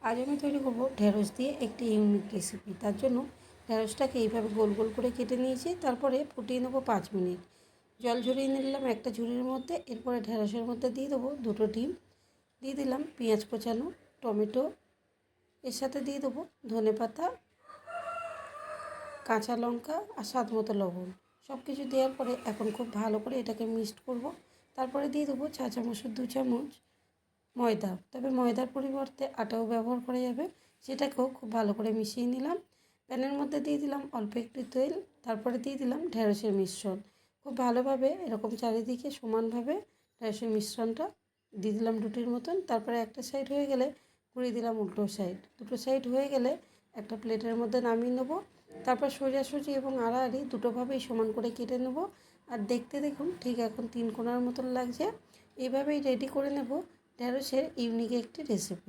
আজ আমি তৈরি করব ঢেঁড়স দিয়ে একটি ইউনিক রেসিপি। তার জন্য ঢেঁড়সটাকে এইভাবে গোল গোল করে কেটে নিয়েছি। তারপরে ফুটিয়ে নেবো 5 মিনিট। জল ঝরিয়ে নিলাম একটা ঝুড়ির মধ্যে। এরপরে ঢেঁড়সের মধ্যে দিয়ে দেবো 2টো ডিম, দিয়ে দিলাম পেঁয়াজ কোচানো, টমেটো, এর সাথে দিয়ে দেবো ধনেপাতা, কাঁচা লঙ্কা আর স্বাদ মতো লবণ। সব কিছু দেওয়ার পরে এখন খুব ভালো করে এটাকে মিক্সড করব। তারপরে দিয়ে দেবো চা চামচের 2 চামচ ময়দা, তবে ময়দার পরিবর্তে আটাও ব্যবহার করা যাবে। সেটাকেও খুব ভালো করে মিশিয়ে নিলাম। প্যানের মধ্যে দিয়ে দিলাম অল্প একটু তেল, তারপরে দিয়ে দিলাম ঢেঁড়সের মিশ্রণ। খুব ভালোভাবে এরকম চারিদিকে সমানভাবে ঢেঁড়সের মিশ্রণটা দিয়ে দিলাম রুটির মতন। তারপরে একটা সাইড হয়ে গেলে ঘুরিয়ে দিলাম উল্টো সাইড। দুটো সাইড হয়ে গেলে একটা প্লেটের মধ্যে নামিয়ে নেবো। তারপর সোজাসুজি এবং আড়াআড়ি দুটোভাবেই সমান করে কেটে নেবো। আর দেখতে দেখুন ঠিক এখন 3 কোণার মতন লাগছে। এইভাবেই রেডি করে নেব ঢেঁড়সের ইউনিক একটি রেসিপি।